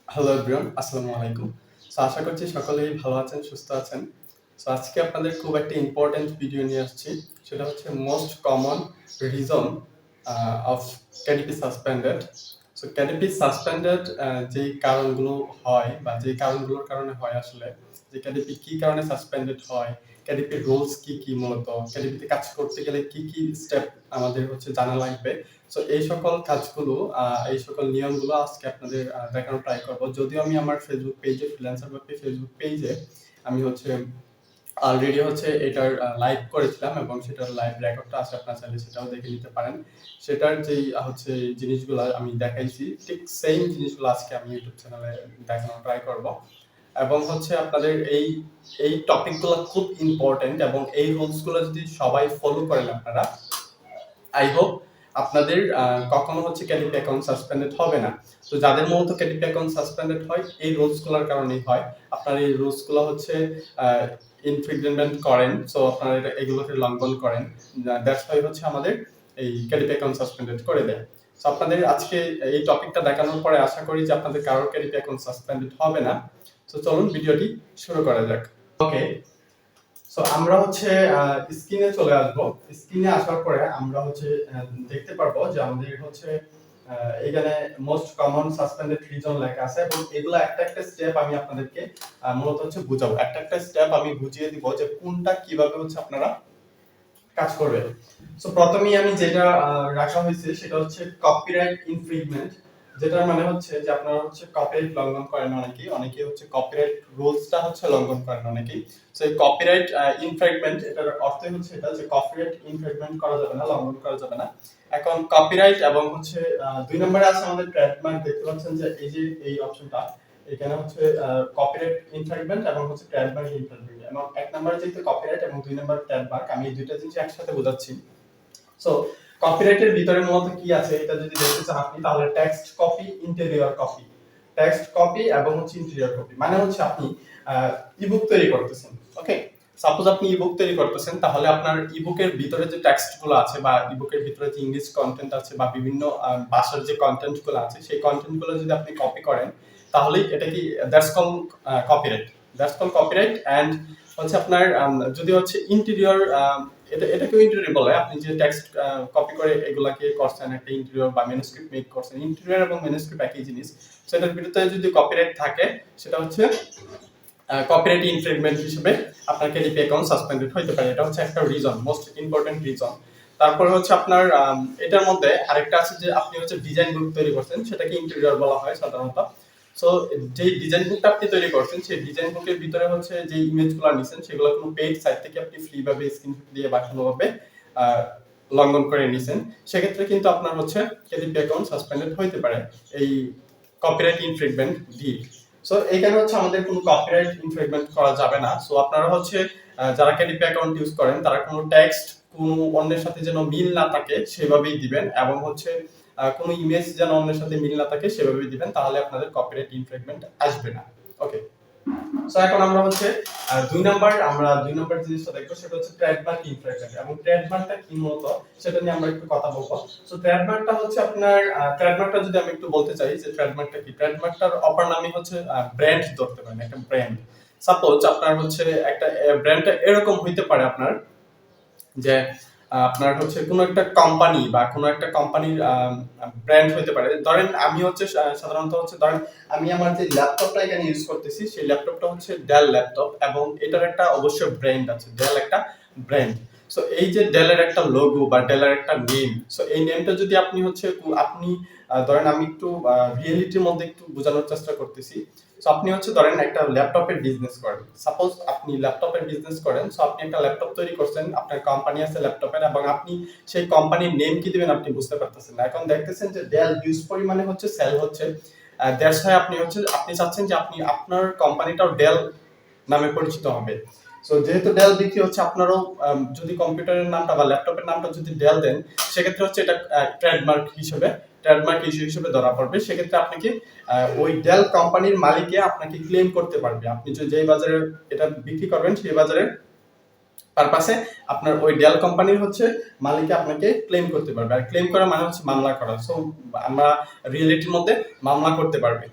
Hello everyone, আসসালামু আলাইকুম। আশা করছি সকলেই ভালো আছেন, সুস্থ আছেন। আজকে আপনাদের খুব একটা ইম্পর্টেন্ট ভিডিও নিয়ে আসছি। সেটা হচ্ছে most common reason of KDP suspended. KDP suspended যেই কারণগুলো হয় বা যেই কারণগুলোর কারণে হয় আসলে যে KDP কি কারণে সাসপেন্ডেড হয়, KDP রুলস কি কি, মূলত KDP তে কাজ করতে গেলে কি কি স্টেপ আমাদের জানা লাগবে। এই সকল কাজগুলো এই সকল নিয়মগুলো আজকে আপনাদের দেখানোর ট্রাই করব। যদিও আমি আমার ফেসবুক পেজে, ফ্রিল্যান্সার ব্যাপী ফেসবুক পেজে আমি অলরেডি এটার লাইভ করেছিলাম এবং সেটার লাইভ রেকর্ডটা আছে, আপনারা চাইলে সেটাও দেখে নিতে পারেন। সেটার যেই জিনিসগুলো আমি দেখাইছি, ঠিক সেম জিনিসগুলো আজকে আমি ইউটিউব চ্যানেলে দেখানোর ট্রাই করব। এবং আপনাদের এই এই টপিকগুলো খুব ইম্পর্টেন্ট এবং এই রুলসগুলো যদি সবাই ফলো করেন আপনারা, আই হোপ আপনাদের কখনো KDP অ্যাকাউন্ট সাসপেন্ডেড হবে না। যাদের মূলত KDP অ্যাকাউন্ট সাসপেন্ডেড হয় এই রুলসগুলোর কারণেই হয়। আপনারা এই রুলসগুলো ইনফ্রিজমেন্ট করেন, আপনারা এগুলোকে লঙ্ঘন করেন, দ্যাটস ওয়াই আমাদের এই KDP অ্যাকাউন্ট সাসপেন্ডেড করে দেয়। আপনাদের আজকে এই টপিকটা দেখানোর পরে আশা করি যে আপনাদের কারোর KDP অ্যাকাউন্ট সাসপেন্ডেড হবে না। চলুন ভিডিওটি শুরু করা যাক। ওকে, আমরা স্ক্রিনে চলে আসবো। স্ক্রিনে আসার পরে আমরা দেখতে পারবো যে আমাদের এখানে মোস্ট কমন সাসপেন্ডেড রিজন লেখা আছে এবং এগুলো একটা একটা স্টেপ আমি আপনাদেরকে মূলত বুঝাবো। একটা একটা স্টেপ আমি বুঝিয়ে দিব যে কোনটা কিভাবে আপনারা কাজ করবে। প্রথমেই আমি যেটা রাখা হয়েছে সেটা কপিরাইট ইনফ্রিংমেন্ট, যেটার মানে যে আপনারা কপিরাইট লঙ্ঘন করেন অনেকেই কপিরাইট রুলসটা লঙ্ঘন করেন অনেকেই। এই কপিরাইট ইনফ্রিংমেন্ট এটার অর্থ এটা যে কপিরাইট ইনফ্রিংমেন্ট করা যাবে না, লঙ্ঘন করা যাবে না। এখন কপিরাইট এবং 2 নম্বরে আছে আমাদের ট্রেডমার্ক। দেখতে পাচ্ছেন যে এই অপশনটা এখানে কপিরাইট ইনফ্রিংমেন্ট এবং ট্রেডমার্ক ইনফ্রিংমেন্ট। এবং 1 নম্বরে যেহেতু কপিরাইট এবং 2 নম্বরে ট্রেডমার্ক, আমি এই দুইটা জিনিস একসাথে বোঝাচ্ছি। কপিরাইটের ভিতরে মূলত কি আছে এটা যদি দেখতে চান আপনি, তাহলে text copy, interior copy. Text copy এবং ইন্টেরিয়র কপি মানে আপনি ইবুক তৈরি করতেছেন। ওকে, সাপোজ আপনি ইবুক তৈরি করতেছেন, তাহলে আপনার ইবুকের ভিতরে যে টেক্সটগুলো আছে বা ইবুকের ভিতরে যে ইংলিশ কন্টেন্ট আছে বা বিভিন্ন ভাষার যে কন্টেন্টগুলো আছে, সেই কন্টেন্টগুলো যদি আপনি কপি করেন, তাহলে এটা কি that's call copyright. That's call copyright. And আপনার যদি ইন্টেরিয়র, এটাকেও ইন্টেরিয়র বলে। আপনি যে টেক্সট কপি করে এগুলাকে করছেন একটা ইন্টেরিয়র বা ম্যানুস্ক্রিপ্ট মেক করছেন, ইন্টেরিয়র এবং ম্যানুস্ক্রিপ্ট একই জিনিস। সেটার ভিতরে যদি কপিরাইট থাকে, সেটা কপিরাইট ইনফ্রিংমেন্ট হিসেবে আপনার KDP অ্যাকাউন্ট সাসপেন্ডেড হতে পারে। এটা একটা রিজন, মোস্ট ইম্পর্টেন্ট রিজন। তারপরে আপনার এটার মধ্যে আরেকটা আছে যে আপনি ডিজাইন বুক তৈরি করছেন, সেটাকে ইন্টেরিয়র বলা হয় সাধারণত। যে ডিজাইন বুকটা আপনি তৈরি করছেন, সেই ডিজাইন বুকের ভিতরে যে ইমেজগুলো নিছেন, সেগুলো কোনো পেইড সাইট থেকে আপনি ফ্রি ভাবে স্ক্রিনশট দিয়ে বা কোনোভাবে লঙ্ঘন করে নিছেন, সেক্ষেত্রে কিন্তু আপনার KDP অ্যাকাউন্ট সাসপেন্ডেড হইতে পারে এই কপিরাইট ইনফ্রিংমেন্ট দিয়ে। এখানে আমাদের কোনো কপিরাইট ইনফ্রিংমেন্ট করা যাবে না। আপনারা যারা KDP অ্যাকাউন্ট ইউজ করেন, তারা কোনো টেক্সট কোনো অন্যের সাথে যেন মিল না থাকে সেভাবেই দিবেন এবং কোনো ইমেজ যেন অন্যের সাথে মিল না থাকে সেভাবেই দিবেন, তাহলে আপনাদের কপিরাইট ইনফ্রিংমেন্ট আসবে না। ওকে, এখন আমরা 2 নাম্বার জিনিসটা দেখবো, সেটা ট্রেডমার্ক ইনফ্রিংমেন্ট। এবং ট্রেডমার্কটা কি মূলত সেটা নিয়ে আমরা একটু কথা বলবো। ট্রেডমার্কটা আপনার ট্রেডমার্কটা যদি আমি একটু বলতে চাই যে ট্রেডমার্কটা কি, ট্রেডমার্কটার অপর নামই ব্র্যান্ড ধরতে পারেন, একটা ব্র্যান্ড। সাপোজ আপনার একটা ব্র্যান্ডটা এরকম হইতে পারে আপনার যে আপনার কোনো একটা কোম্পানি বা কোনো একটা কোম্পানির ব্র্যান্ড হতে পারে। ধরেন আমি সাধারণত ধরেন আমি আমার যে ল্যাপটপটা এখানে ইউজ করতেছি, সেই ল্যাপটপটা ডেল ল্যাপটপ এবং এটার একটা অবশ্যই ব্র্যান্ড আছে, ডেল একটা ব্র্যান্ড। এই যে ডেলের একটা লোগো বা ডেলের একটা নেম, এই নেমটা যদি আপনি আপনি ধরেন আমি একটু রিয়েলিটির মধ্যে একটু বোঝানোর চেষ্টা করতেছি। আপনি ধরেন একটা ল্যাপটপের বিজনেস করেন। সাপোজ আপনি ল্যাপটপের বিজনেস করেন, আপনি একটা ল্যাপটপ তৈরি করছেন, আপনার কোম্পানি আছে ল্যাপটপের, এবং আপনি সেই কোম্পানির নেম কি দিবেন আপনি বুঝতে পারতেছেন না। এখন দেখতেছেন যে ডেল হিউজ পরিমাণে সেল হচ্ছে, দ্যাটস হোয়াই আপনি চাচ্ছেন যে আপনি আপনার কোম্পানিটাও ডেল নামে পরিচিত হবে। যেহেতু ডেল বিক্রি হচ্ছে, আপনারও যদি কম্পিউটারের নামটা বা ল্যাপটপের নামটা যদি ডেল দেন, সেক্ষেত্রে এটা ট্রেডমার্ক হিসেবে ধরা পড়বে। সেক্ষেত্রে আপনাকে ওই ডেল কোম্পানির মালিকে আপনাকে ক্লেম করতে পারবে। আপনি যেই বাজারে এটা বিক্রি করবেন, সেই বাজারের পারপাসে আপনার ওই ডেল কোম্পানির মালিকে আপনাকে ক্লেম করতে পারবে। আর ক্লেম করা মানে মামলা করা। আমরা রিয়েলিটির মধ্যে মামলা করতে পারবে।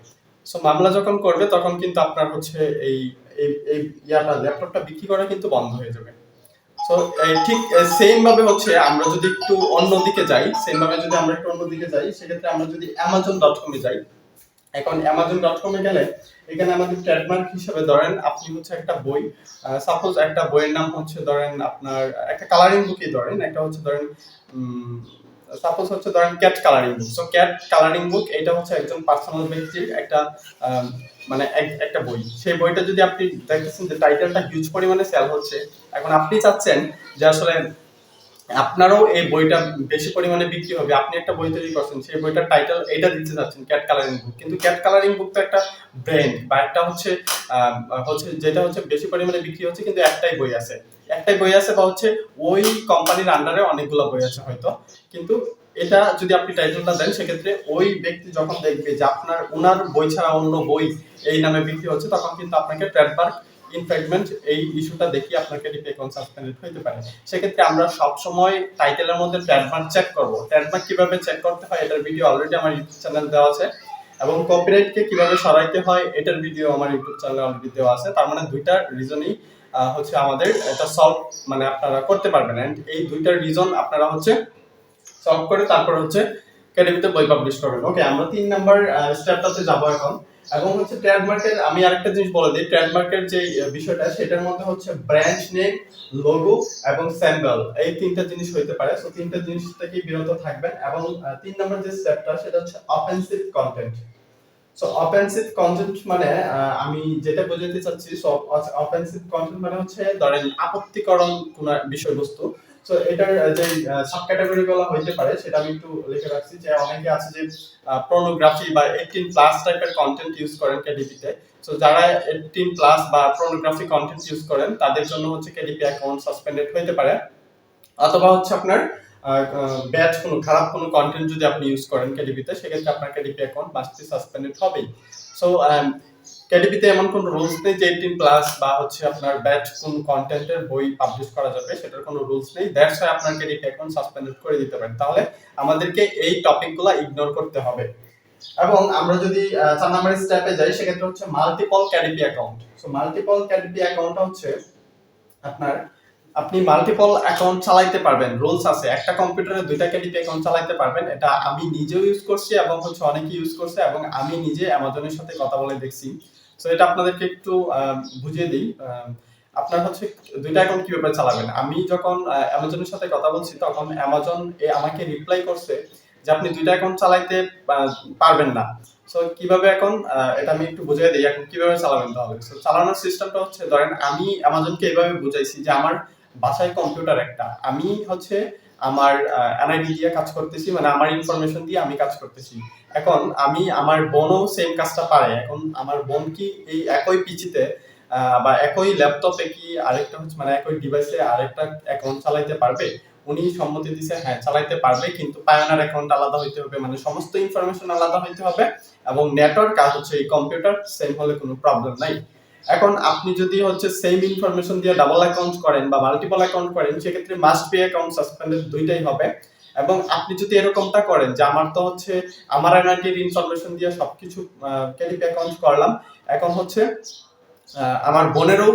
সো মামলা যখন করবে তখন কিন্তু আপনার হচ্ছে এই এই এই ল্যাপটপটা বিক্রি করা কিন্তু বন্ধ হয়ে যাবে। সো ঠিক সেম ভাবে হচ্ছে আমরা যদি একটু অন্যদিকে যাই, সেম ভাবে যদি আমরা একটু অন্যদিকে যাই, সেক্ষেত্রে আমরা যদি amazon.com এ যাই, এখন amazon.com এ গেলে এখানে আমাদের ট্রেডমার্ক হিসেবে ধরেন আপনি হচ্ছে একটা বই, সাপোজ একটা বইয়ের নাম হচ্ছে ধরেন আপনার একটা কালারিং বুকই ধরেন, একটা হচ্ছে ধরেন সাপোজ হচ্ছে ধরেন ক্যাট কালারিং বুক। সো ক্যাট কালারিং বুক এটা হচ্ছে একজন পার্সোনাল ব্যক্তির একটা মানে একটা বই। সেই বইটা যদি আপনি দেখতেছেন যে টাইটেলটা হিউজ পরিমাণে সেল হচ্ছে, এখন আপনি চাচ্ছেন যে আসলে আপনারও এই বইটা বেশি পরিমাণে বিক্রি হবে, আপনি একটা বই তৈরি করছেন, সেই বইটার টাইটেল এটা দিতে যাচ্ছেন ক্যাট কালারিং বুক, কিন্তু ক্যাট কালারিং বুক তো একটা ব্র্যান্ড বা একটা হচ্ছে যেটা হচ্ছে বেশি পরিমাণে বিক্রি হচ্ছে, কিন্তু একটাই বই আছে, বা হচ্ছে ওই কোম্পানির আন্ডারে অনেকগুলো বই আছে হয়তো, কিন্তু এটা যদি আপনি টাইটেলটা দেন সেক্ষেত্রে ওই ব্যক্তি যখন দেখবে যে আপনার ওনার বই ছাড়া অন্য বই এই নামে বিক্রি হচ্ছে, তখন কিন্তু আপনাকে ট্রেডমার্ক ইনফ্রিংজমেন্ট এই ইস্যুটা দেখিয়ে আপনার কেডিপি অ্যাকাউন্ট সাসপেন্ডেড হতে পারে। সেক্ষেত্রে আমরা সব সময় টাইটেলের মধ্যে ট্রেডমার্ক চেক করব। ট্রেডমার্ক কিভাবে চেক করতে হয় এটার ভিডিও অলরেডি আমার ইউটিউব চ্যানেলে দেওয়া আছে, এবং কপিরাইটকে কিভাবে সরাইতে হয় এটার ভিডিও আমার ইউটিউব চ্যানেলে অলরেডি দেওয়া আছে। তার মানে দুইটা রিজনই হচ্ছে আমাদের এটা সলভ মানে আপনারা করতে পারবেন, এন্ড এই দুইটা রিজন আপনারা হচ্ছে সলভ করে তারপর হচ্ছে কেডিপিতে বই পাবলিশ করবেন। ওকে, আমরা 3 নাম্বার স্টেপটাতে যাব এখন। এবং হচ্ছে ট্রেডমার্কের আমি আরেকটা জিনিস বলে দিই, ট্রেডমার্কের যে বিষয়টা সেটার মধ্যে হচ্ছে ব্র্যান্ড নেম, লোগো এবং সিম্বল, এই তিনটা জিনিস হইতে পারে। সো তিনটা জিনিস থেকে বিরত থাকবেন। এবং 3 নাম্বার যে স্টেপটা সেটা হচ্ছে offensive content. So offensive content মানে আমি যেটা বোঝাতে চাচ্ছি, সো অফেন্সিভ কন্টেন্ট মানে হচ্ছে ধরেন আপত্তিকর কোন বিষয়বস্তু। সো এটার যে সাব ক্যাটাগরি গুলো হইতে পারে সেটা আমি একটু লিখে রাখছি, যে অনেকে আছে যে পর্নোগ্রাফি বা 18 প্লাস টাইপের কন্টেন্ট ইউজ করেন কেডিপিতে। সো যারা 18 প্লাস বা পর্নোগ্রাফি কন্টেন্ট ইউজ করেন তাদের জন্য হচ্ছে কেডিপি অ্যাকাউন্ট সাসপেন্ডেড হইতে পারে। অথবা হচ্ছে আপনার ব্যাড কোনো খারাপ কোনো কন্টেন্ট যদি আপনি ইউজ করেন কেডিপিতে, সেক্ষেত্রে আপনার KDP account must be suspended হবেই। সো কেডিপিতে এমন কোনো রুলস নেই যে 18 প্লাস বা হচ্ছে আপনার ব্যাড কোন কন্টেন্টের বই পাবলিশ করা যাবে, সেটার কোনো রুলস নেই। দ্যাটস ওয়াই আপনার কেডিপি অ্যাকাউন্ট সাসপেন্ডেড করে দিতে পারেন। তাহলে আমাদেরকে এই টপিকগুলো ইগনোর করতে হবে। এবং আমরা যদি 4 নম্বরের স্টেপে যাই, সেক্ষেত্রে হচ্ছে multiple KDP account. So multiple KDP অ্যাকাউন্টটা হচ্ছে আপনার আপনি মাল্টিপল অ্যাকাউন্ট চালাইতে পারবেন, রুলস আছে, একটা কম্পিউটারে দুইটা কেডিপি অ্যাকাউন্ট চালাইতে পারবেন। এটা আমি নিজেও ইউজ করছি এবং হচ্ছে অনেকে ইউজ করছে, এবং আমি নিজে অ্যামাজনের সাথে কথা বলে দেখছি। সো এটা আপনাদেরকে একটু বুঝিয়ে দিই। আপনার হচ্ছে দুইটা অ্যাকাউন্ট কিভাবে চালাবেন। আমি যখন অ্যামাজনের সাথে কথা বলছি তখন অ্যামাজন আমাকে রিপ্লাই করছে যে আপনি দুইটা অ্যাকাউন্ট চালাইতে পারবেন না। সো কিভাবে এখন এটা আমি একটু বুঝিয়ে দিই এখন কিভাবে চালাবেন। তাহলে সো চালানোর সিস্টেমটা হচ্ছে ধরেন আমি অ্যামাজনকে এইভাবে বুঝাইছি যে আমার বাসায় কম্পিউটার একটা, আমি হচ্ছে আমার এনআইডি দিয়ে কাজ করতেছি, মানে আমার ইনফরমেশন দিয়ে আমি কাজ করতেছি। এখন আমি আমার বোনও সেম কাজটা পারে। এখন আমার বোন কি এই একই পিসিতে বা একই ল্যাপটপে কি আরেকটা হচ্ছে মানে একই ডিভাইসে আরেকটা অ্যাকাউন্ট চালাইতে পারবে? উনি সম্মতি দিছে হ্যাঁ চালাইতে পারবে, কিন্তু পায়োনিয়ার অ্যাকাউন্ট আলাদা হইতে হবে, মানে সমস্ত ইনফরমেশন আলাদা হইতে হবে, এবং নেটওয়ার্ক আর হচ্ছে এই কম্পিউটার সেম হলে কোনো প্রবলেম নাই। এখন আপনি যদি হচ্ছে সেম ইনফরমেশন দিয়ে ডাবল অ্যাকাউন্ট করেন বা মাল্টিপল অ্যাকাউন্ট করেন, সেক্ষেত্রে মাস্ট বি অ্যাকাউন্ট সাসপেন্ডেড দুইটাই হবে। এবং আপনি যদি এরকমটা করেন যে আমার তো হচ্ছে আমার এনআইডির ইনফরমেশন দিয়ে সবকিছু কেডিপি অ্যাকাউন্ট করলাম, এখন হচ্ছে আমার বোনেরও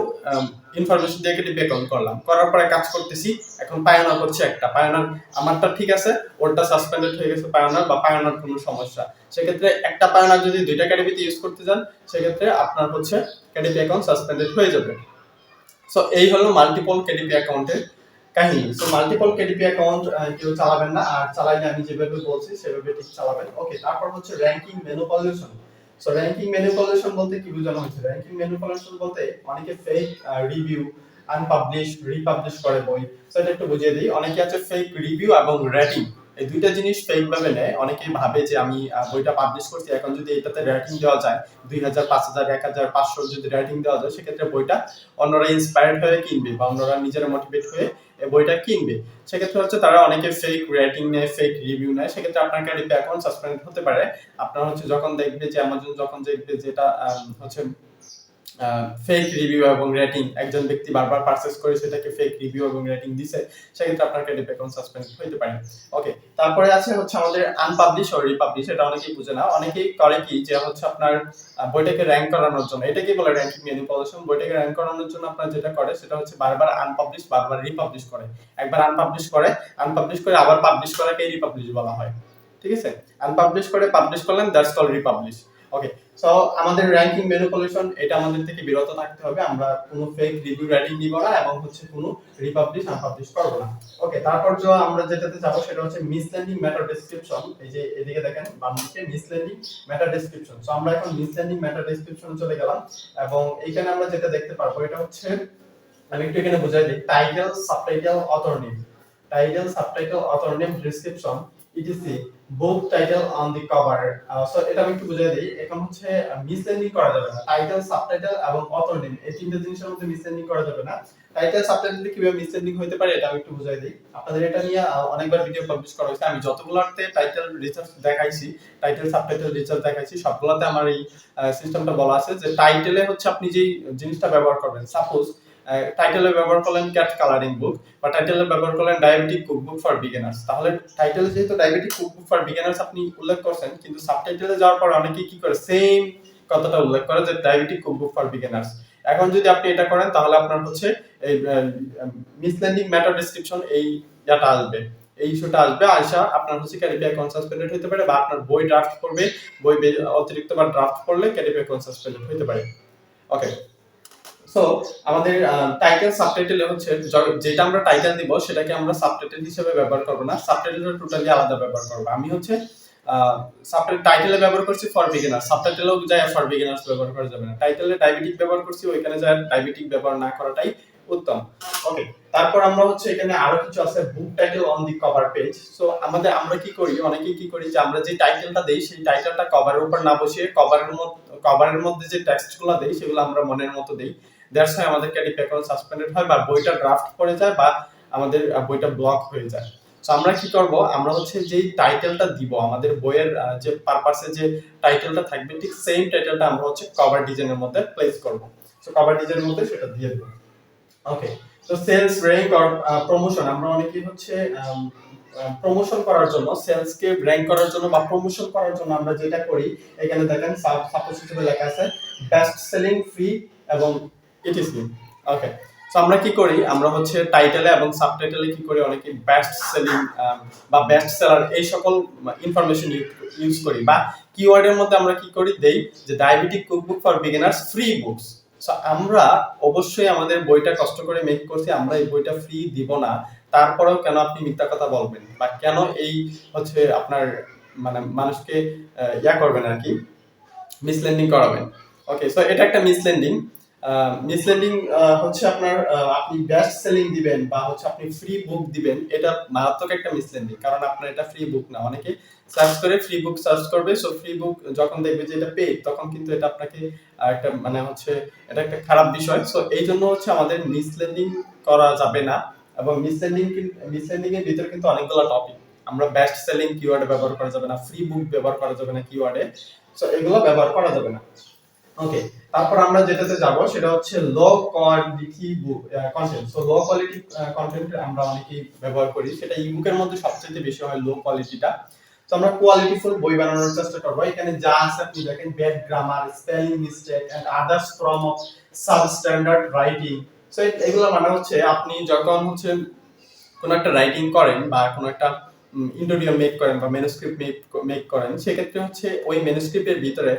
ইনফরমেশন দিয়ে কেটে অ্যাকাউন্ট করলাম, করার পরে কাজ করতেছি, এখন পায়োনিয়ার হচ্ছে একটা, পায়োনিয়ার আমারটা ঠিক আছে, ওরটা সাসপেন্ডেড হয়ে গেছে পায়োনিয়ার, বা পায়োনিয়ার কোনো সমস্যা, সেক্ষেত্রে একটা পায়োনিয়ার যদি দুইটা কেডিপিতে ইউজ করতে যান, সেক্ষেত্রে আপনার হচ্ছে কেডিপি অ্যাকাউন্ট সাসপেন্ডেড হয়ে যাবে। সো এই হলো মাল্টিপল কেডিপি অ্যাকাউন্টের কাহিনী। সো মাল্টিপল কেডিপি অ্যাকাউন্ট কেউ চালাবেন না, আর চালাইলে আমি যেভাবে বলছি সেভাবে ঠিক চালাবেন। ওকে, তারপর হচ্ছে ranking manipulation. So ranking manipulation বলতে কি বোঝানো হচ্ছে? র্যাঙ্কিং ম্যানিপুলেশন বলতে অনেকে ফেক রিভিউ, আনপাবলিশ, রিপাবলিশ করে বই। সো এটা একটু বুঝিয়ে দিই। অনেকে আছে ফেক রিভিউ এবং রেটিং, এই দুইটা জিনিস ফেক ভাবে নেয়। অনেকেই ভাবে যে আমি বইটা পাবলিশ করছি, এখন যদি এটাতে রেটিং দেওয়া যায় 2000, 5000, 1000, 500 যদি রেটিং দেওয়া যায়, সেক্ষেত্রে বইটা অন্যরা ইন্সপায়ার্ড হয়ে কিনবে বা অন্যরা নিজেরা মোটিভেট হয়ে এই বইটা কিনবে। সেক্ষেত্রে হচ্ছে তারা অনেকে ফেক রেটিং নেয়, ফেক রিভিউ নেয়, সেক্ষেত্রে আপনার কেডিপি অ্যাকাউন্ট সাসপেন্ড হতে পারে। আপনার হচ্ছে যখন দেখবে যে অ্যামাজন যখন দেখবে যেটা হচ্ছে ফেক রিভিউ এবং রেটিং, একজন ব্যক্তি বারবার পারচেজ করে সেটাকে ফেক রিভিউ এবং রেটিং দিছে, সেক্ষেত্রে আপনার ক্রেডিট অ্যাকাউন্ট সাসপেন্ড হতে পারে। ওকে, তারপরে আছে হচ্ছে আমাদের আনপাবলিশ ও রিপাবলিশ। এটা অনেকেই বুঝে না। অনেকেই করে কি যে হচ্ছে আপনার বইটাকে র্যাঙ্ক করানোর জন্য, এটাকে বলে র্যাঙ্কিং ম্যানিপুলেশন। বইটাকে র্যাঙ্ক করানোর জন্য আপনার যেটা করে সেটা হচ্ছে বারবার আনপাবলিশ, বারবার রিপাবলিশ করে। একবার আনপাবলিশ করে আবার পাবলিশ করাকে রিপাবলিশ বলা হয়। ঠিক আছে, আনপাবলিশ করে পাবলিশ করলেন, that's call republish. Okay, so আমাদের র্যাঙ্কিং ম্যানিপুলেশন এটা আমাদের থেকে বিরত থাকতে হবে। আমরা কোনো ফেক রিভিউ রেটিং নিব না এবং হচ্ছে কোনো রিপাবলিশ আনপাবলিশ করব না। ওকে, তারপর যে আমরা যেটাতে যাব সেটা হচ্ছে মিসলেন্ডিং মেটা ডেসক্রিপশন। এই যে এদিকে দেখেন বাম দিকে মিসলেন্ডিং মেটা ডেসক্রিপশন। সো আমরা এখন মিসলেন্ডিং মেটা ডেসক্রিপশনে চলে গেলাম এবং এইখানে আমরা যেটা দেখতে পারবো এটা হচ্ছে, আমি একটু এখানে বুঝাই দিই, title, subtitle, author name. Title, subtitle, author name, description, etc, book title on the cover. So এটা আমি একটু বুঝিয়ে দিই। এখন হচ্ছে মিসলেন্ডিং করা যাবে না। টাইটেল, সাবটাইটেল এবং অথর নেম এই তিনটা জিনিসের মধ্যে মিসলেন্ডিং করা যাবে না। টাইটেল সাবটাইটেল কিভাবে মিসলেন্ডিং হতে পারে এটা আমি একটু বুঝিয়ে দিই। আপনাদের এটা নিয়ে অনেকবার ভিডিও পাবলিশ করা হয়েছে। আমি যতগুলোতে টাইটেল রিসার্চ দেখাইছি, টাইটেল সাবটাইটেল রিসার্চ দেখাইছি, সবগুলোতে আমার এই সিস্টেমটা বলা আছে যে টাইটেলে হচ্ছে আপনি যেই জিনিসটা ব্যবহার করবেন, সাপোজ টাইটেলে ব্যবহার করলেন ক্যাট কালারিং বুক বা টাইটেলে ব্যবহার করলেন ডায়াবেটিক কুকবুক ফর বিগিনার্স, তাহলে টাইটেলে যেহেতু ডায়াবেটিক কুকবুক ফর বিগিনার্স আপনি উল্লেখ করছেন, কিন্তু সাবটাইটেলে যাওয়ার পর অনেকেই কি করে সেম কথাটা উল্লেখ করে যে ডায়াবেটিক কুকবুক ফর বিগিনার্স। এখন যদি আপনি এটা করেন তাহলে আপনার হচ্ছে এই মিসলেন্ডিং মেটা ডেসক্রিপশন এই ডাটা আসবে, এই ইস্যুটা আসবে, আয়সা আপনার হচ্ছে ক্যাডিপি অ্যাকাউন্ট সাসপেন্ডেড হতে পারে বা আপনার বই ড্রাফট করবে, বই অতিরিক্ত বার ড্রাফট করলে ক্যাডিপি অ্যাকাউন্ট সাসপেন্ডেড হতে পারে। ওকে, সো আমাদের টাইটেল সাবটাইটেল হচ্ছে যেটা আমরা টাইটেল দিব সেটাকে আমরা সাবটাইটেল হিসেবে ব্যবহার করব না, সাবটাইটেলটা টোটালি আলাদা ব্যবহার করব। আমি হচ্ছে সাবটাইটেল টাইটেলে ব্যবহার করছি ফর বিগিনার, সাবটাইটেলও যায় ফর বিগিনার্স ব্যবহার করা যাবে না। টাইটেলে ডায়াবেটিক ব্যবহার করছি, ওইখানে যায় ডায়াবেটিক ব্যবহার না করাটাই উত্তম। ওকে, তারপর আমরা হচ্ছে এখানে আরো কিছু আছে, book title on the cover page. So আমরা কি করি, অনেকেই কি করি যে আমরা যে টাইটেলটা দেই সেই টাইটেলটা কভারের উপর না বসিয়ে কভারের মধ্যে যে টেক্সটগুলো দেই সেগুলো আমরা মনের মতো দেই। দ্যাটস হোয়াই আমাদের ক্রেডিট অ্যাকাউন্ট সাসপেন্ডেড হয় বা বইটা ড্রাফট করে যায় বা আমাদের বইটা ব্লক হয়ে যায়। সো আমরা কি করব, আমরা হচ্ছে যেই টাইটেলটা দিব আমাদের বইয়ের যে পারপাসে যে টাইটেলটা থাকবে ঠিক সেম টাইটেলটা আমরা হচ্ছে কভার ডিজাইনের মধ্যে প্লেস করব। সো কভার ডিজাইনের মধ্যে সেটা দিয়ে দেব। ওকে, তো সেলস র্যাঙ্ক অর প্রমোশন, আমরা অনেকেই হচ্ছে প্রমোশন করার জন্য, সেলস কে র্যাঙ্ক করার জন্য বা প্রমোশন করার জন্য আমরা যেটা করি, এখানে দেখেন সাপোজ হিসেবে লেখা আছে বেস্ট সেলিং ফ্রি এবং ইটিসি। ওকে, সো আমরা কি করি, আমরা হচ্ছে টাইটেলে এবং সাবটাইটেলে কি করি, অনেকে বেস্ট সেলিং বা বেস্ট সেলার এই সকল ইনফরমেশন ইউজ করি, বা কিওয়ার্ডের মধ্যে আমরা কি করি দেই যে diabetic cookbook for beginners free books. So আমরা অবশ্যই আমাদের বইটা কষ্ট করে মেক করছি, আমরা এই বইটা ফ্রি দিব না, তারপরেও কেন আপনি মিথ্যা কথা বলবেন বা কেন এই হচ্ছে আপনার মানে মানুষকে করবেন আর কি, মিসলেন্ডিং করাবেন। ওকে, সো এটা একটা মিসলেন্ডিং। মিসলেন্ডিং হচ্ছে আপনার আপনি বেস্ট সেলিং দিবেন বা হচ্ছে আপনি ফ্রি বুক দিবেন, এটা মারাত্মক একটা মিসলেন্ডিং, কারণ আপনার এটা ফ্রি বুক না। অনেকে সার্চ করে ফ্রি বুক সার্চ করবে, সো ফ্রি বুক যখন দেখবে যে এটা পেইড তখন কিন্তু এটা আপনাকে একটা মানে হচ্ছে এটা একটা খারাপ বিষয়। সো এই জন্য হচ্ছে আমাদের মিসলেন্ডিং করা যাবে না, এবং মিসলেন্ডিং এর ভিতরে কিন্তু অনেকগুলো টপিক, আমরা বেস্ট সেলিং কিওয়ার্ড ব্যবহার করা যাবে না, ফ্রি বুক ব্যবহার করা যাবে না কিওয়ার্ডে, সো এগুলো ব্যবহার করা যাবে না। ওকে, তারপর আমরা যেটাতে যাব সেটা হচ্ছে low quality book content. So low quality content আমরা অনেকেই ব্যবহার করি, সেটা ইবুকের মধ্যে সবচেয়ে বেশি হয় লো কোয়ালিটিটা। তো আমরা কোয়ালিটিফুল বই বানানোর চেষ্টা করব। এখানে যা আছে আপনি দেখেন bad grammar, spelling mistake and others form of substandard writing. So এগুলো মানে হচ্ছে আপনি যখন হচ্ছে কোন একটা রাইটিং করেন বা কোন একটা ইন্টারভিউ মেক করেন বা ম্যানুস্ক্রিপ্ট মেক করেন, সেক্ষেত্রে হচ্ছে ওই ম্যানুস্ক্রিপ্টের ভিতরে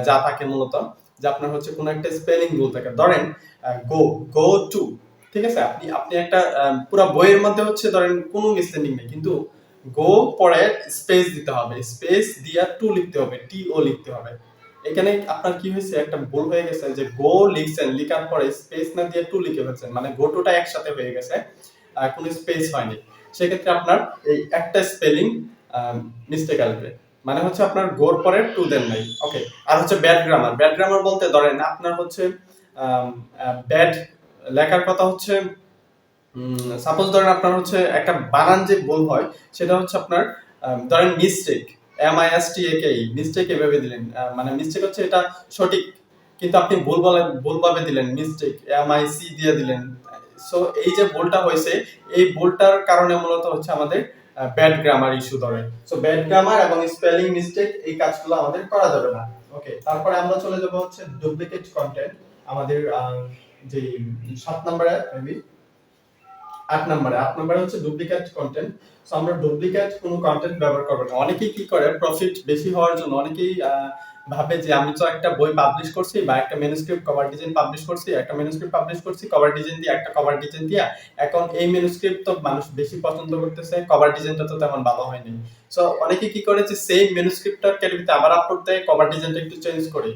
যা থাকে মূলত যে আপনার হচ্ছে কোন একটা স্পেলিং ভুল থাকে, ধরেন গো টু, ঠিক আছে, আপনি একটা পুরো বইয়ের মধ্যে হচ্ছে ধরেন কোনো মিসলেন্ডিং নেই, কিন্তু গো পরে স্পেস দিতে হবে, স্পেস দিয়া টু লিখতে হবে, টি ও লিখতে হবে। এখানে আপনার কি হয়েছে, একটা ভুল হয়ে গেছে যে গো লিখছেন, লিখার পরে স্পেস না দিয়ে টু লিখে ফেলছেন, মানে গো টুটা একসাথে হয়ে গেছে, কোনো স্পেস হয়নি। সেক্ষেত্রে আপনার এই একটা স্পেলিং মিস্টেক আসবে, মানে হচ্ছে আপনার গোর পরে টু দেন নাই। ওকে, আর হচ্ছে ব্যাড গ্রামার। ব্যাড গ্রামার বলতে ধরেন আপনার হচ্ছে ব্যাড লেখার কথা হচ্ছে সাপোজ ধরেন আপনার হচ্ছে একটা বানান যে ভুল হয় সেটা হচ্ছে আপনার ধরেন মিস্টেক, MISTAKE, মিস্টেক এভাবে দিলেন, মানে মিস্টেক হচ্ছে এটা সঠিক কিন্তু আপনি ভুলভাবে দিলেন, মিস্টেক এমআইসি দিয়ে দিলেন। সো এই যে ভুলটা হয়েছে, এই ভুলটার কারণে মূলত হচ্ছে আমাদের ব্যাড গ্রামার ইস্যু ধরে। সো ব্যাড গ্রামার এবং স্পেলিং মিস্টেক এই কাজগুলো আমাদের করা যাবে না। ওকে, তারপরে আমরা চলে যাব হচ্ছে ডুপ্লিকেট কন্টেন্ট। আমাদের যে 7 নম্বরে মেবি 8 নম্বরে হচ্ছে ডুপ্লিকেট কন্টেন্ট। সো আমরা ডুপ্লিকেট কোনো কন্টেন্ট ব্যবহার করব না। অনেকেই কি করে, প্রফিট বেশি হওয়ার জন্য অনেকেই ভাবে যে আমি তো একটা বই পাবলিশ করছি বা একটা ম্যানুস্ক্রিপ্ট কভার ডিজাইন পাবলিশ করছি, কভার ডিজাইন দিয়ে একটা কভার ডিজাইন দিয়া এখন এই ম্যানুস্ক্রিপ্ট তো মানুষ বেশি পছন্দ করতেছে, কভার ডিজাইনটা তো তেমন ভালো হয়নি। সো অনেকে কি করে যে সেম ম্যানুস্ক্রিপ্টটা ক্যাটাগরিতে আবার আপলোড দেয়, কভার ডিজাইনটা একটু চেঞ্জ করে।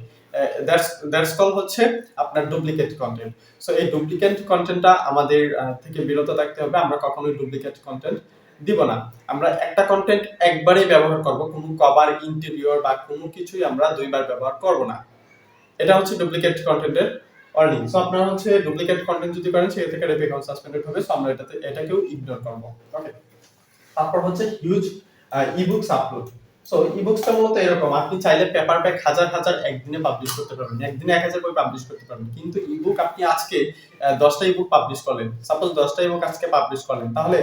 দ্যাটস কল হচ্ছে আপনার ডুপ্লিকেট কন্টেন্ট। সো এই ডুপ্লিকেট কন্টেন্টটা আমাদের থেকে বিরত থাকতে হবে। আমরা কখনোই ডুপ্লিকেট কন্টেন্ট দিব না। আমরা একটা কন্টেন্ট একবারই ব্যবহার করব, কোনো কভার ইন্টেরিয়র বা কোনো কিছুই আমরা দুইবার ব্যবহার করব না। এটা হচ্ছে ডুপ্লিকেট কন্টেন্টের ওয়ার্নিং। সো আপনারা হচ্ছে ডুপ্লিকেট কন্টেন্ট যদি করেন সেক্ষেত্রে KDP অ্যাকাউন্ট সাসপেন্ডেড হবে। সো আমরা এটাকেও ইগনোর করব। ওকে, তারপর হচ্ছে হিউজ ইবুকস আপলোড। সো ইবুকসটা মূলত এরকম, আপনি চাইলে পেপার ব্যাগ হাজার হাজার একদিনে পাবলিশ করতে পারবেন, একদিনে 1000 বই পাবলিশ করতে পারবেন। কিন্তু ইবুক আপনি আজকে 10টা ইবুক পাবলিশ করলেন, সাপোজ 10টা ইবুক আজকে পাবলিশ করলেন, তাহলে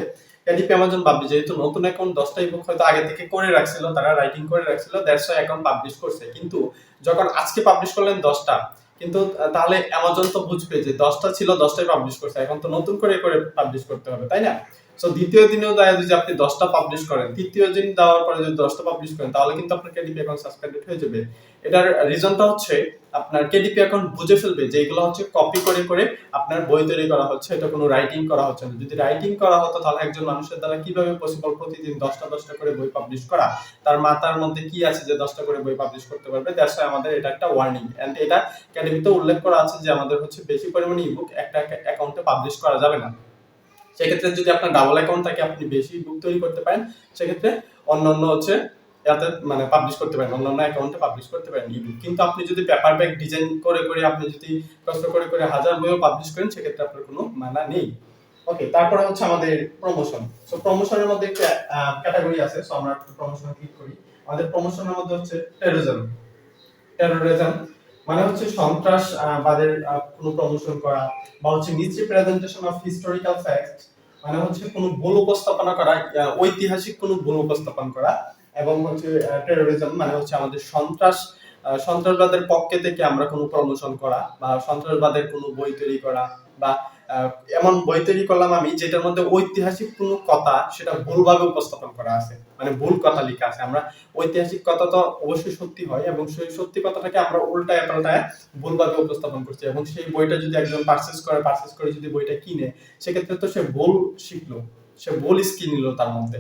KDP অ্যামাজন পাবলিশ, যেহেতু নতুন অ্যাকাউন্ট 10টা ইবুক হয়তো আগে থেকে করে রাখছিল, তারা রাইটিং করে রাখছিল, দ্যাটস ওয়াই অ্যাকাউন্ট পাবলিশ করছে। কিন্তু যখন আজকে পাবলিশ করলেন 10টা, কিন্তু তাহলে অ্যামাজন তো বুঝবে যে 10টা ছিল, 10টাই পাবলিশ করছে, এখন তো নতুন করে করে পাবলিশ করতে হবে, তাই না? সো দ্বিতীয় দিনেও দেখা যায় যে আপনি 10টা পাবলিশ করেন, তৃতীয় দিন দেওয়ার পরে যদি 10টা পাবলিশ করেন, তাহলে কিন্তু আপনার KDP অ্যাকাউন্ট সাসপেন্ডেড হয়ে যাবে। এটার রিজনটা হচ্ছে আপনার KDP অ্যাকাউন্ট বুঝে ফেলবে যে এগুলো হচ্ছে কপি করে করে আপনার বই তৈরি করা হচ্ছে, এটা কোনো রাইটিং করা হচ্ছে না। যদি রাইটিং করা হতো তাহলে একজন মানুষের দ্বারা কিভাবে পসিবল প্রতিদিন 10টা করে বই পাবলিশ করা? তার মাথার মধ্যে কি আছে যে 10টা করে বই পাবলিশ করতে পারবে? দ্যাটস ওয়াই আমাদের এটা একটা ওয়ার্নিং, এন্ড এটা KDP তে উল্লেখ করা আছে যে আমাদের হচ্ছে বেশি পরিমাণে ইবুক একটা অ্যাকাউন্টে পাবলিশ করা যাবে না। সেক্ষেত্রে যদি আপনার ডাবল অ্যাকাউন্ট থাকে, আপনি বেশি বুক তৈরি করতে পারেন, সেক্ষেত্রে অন্যান্য হচ্ছে এতে মানে পাবলিশ করতে পারেন, অন্যান্য অ্যাকাউন্টে পাবলিশ করতে পারেন ইবুক। কিন্তু আপনি যদি পেপার ব্যাগ ডিজাইন করে করে আপনি যদি কষ্ট করে করে হাজার বইও পাবলিশ করেন, সেক্ষেত্রে আপনার কোনো মানা নেই। ওকে, তারপরে হচ্ছে আমাদের প্রমোশন। সো প্রমোশনের মধ্যে একটা ক্যাটাগরি আছে। সো আমরা একটু প্রমোশনে ক্লিক করি। আমাদের প্রমোশনের মধ্যে হচ্ছে টেরোরিজম মানে হচ্ছে সন্ত্রাসবাদের কোনো প্রমোশন করা, বা হচ্ছে মিসরিপ্রেজেন্টেশন অফ হিস্টোরিক্যাল ফ্যাক্ট মানে হচ্ছে কোনো ভুল উপস্থাপনা করা, ঐতিহাসিক কোনো ভুল উপস্থাপন করা। এবং হচ্ছে টেরোরিজম মানে হচ্ছে আমাদের সন্ত্রাসবাদের পক্ষে থেকে আমরা কোনো প্রমোশন করা, বা সন্ত্রাসবাদের কোনো বই তৈরি করা, বা এমন বই তৈরি করলাম আমি যেটার মধ্যে ঐতিহাসিক কোনো কথা সেটা ভুলভাবে উপস্থাপন করা আছে, মানে ভুল কথা লেখা আছে। আমরা ঐতিহাসিক কথা তো অবশ্যই সত্যি হয়, এবং সেই সত্যি কথাটাকে আমরা উল্টায় পাল্টায় ভুলভাবে উপস্থাপন করছি, এবং সেই বইটা যদি একজন পারচেজ করে যদি বইটা কিনে, সেক্ষেত্রে তো সে ভুল শিখলো, সে ভুল স্কিল নিল তার মধ্যে।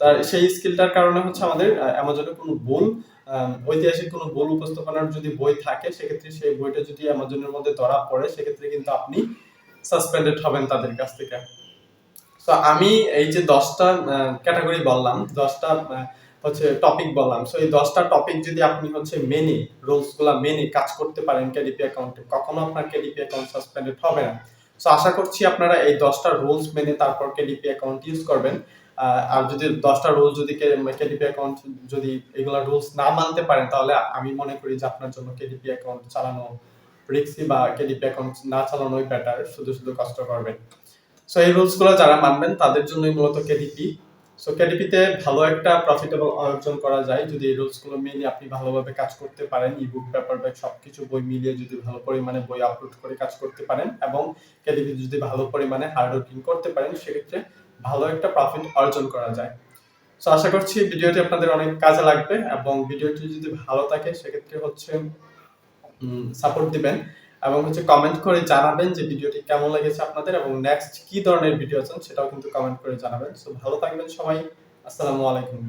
তার সেই স্কিলটার কারণে হচ্ছে আমাদের অ্যামাজনে কোনো ভুল ঐতিহাসিক কোনো ভুল উপস্থাপনার যদি বই থাকে, সেক্ষেত্রে সেই বইটা যদি অ্যামাজনের মধ্যে ধরা পড়ে, সেক্ষেত্রে কিন্তু আপনি সাসপেন্ডেড হবেন তাদের কাছ থেকে। সো আমি এই যে 10টা ক্যাটাগরি বললাম, 10টা হচ্ছে টপিক বললাম, সো এই 10টা টপিক যদি আপনি হচ্ছে মেনে, রুলসগুলো মেনে কাজ করতে পারেন KDP অ্যাকাউন্টে, কখনো আপনার KDP অ্যাকাউন্ট সাসপেন্ডেড হবে না। সো আশা করছি আপনারা এই 10টা রুলস মেনে তারপর KDP অ্যাকাউন্ট ইউজ করবেন। আর যদি 10টা রুলস যদি KDP অ্যাকাউন্ট যদি এগুলা রুলস না মানতে পারেন, তাহলে আমি মনে করি যে আপনার জন্য KDP অ্যাকাউন্ট চালানো রিস্কি, বা KDP অ্যাকাউন্ট না চালানোই বেটার, শুধু শুধু কষ্ট করবেন। সো এই রুলসগুলো যারা মানবেন তাদের জন্যই মূলত KDP। সো KDP তে ভালো একটা প্রফিটেবল অর্জন করা যায় যদি এই রুলসগুলো মেনে আপনি ভালোভাবে কাজ করতে পারেন। ইবুক, পেপার ব্যাগ সবকিছু বই মিলিয়ে যদি ভালো পরিমাণে বই আপলোড করে কাজ করতে পারেন, এবং KDP যদি ভালো পরিমাণে হার্ড ওয়ার্কিং করতে পারেন, সেক্ষেত্রে ভালো একটা প্রফিট অর্জন করা যায়। সো আশা করছি ভিডিওটি আপনাদের অনেক কাজে লাগবে, এবং ভিডিওটি যদি ভালো থাকে সেক্ষেত্রে হচ্ছে সাপোর্ট দিবেন, এবং হচ্ছে কমেন্ট করে জানাবেন যে ভিডিওটি কেমন লেগেছে আপনাদের, এবং নেক্সট কি ধরনের ভিডিও চান সেটাও কিন্তু কমেন্ট করে জানাবেন। সো ভালো থাকবেন সবাই, আসসালামু আলাইকুম।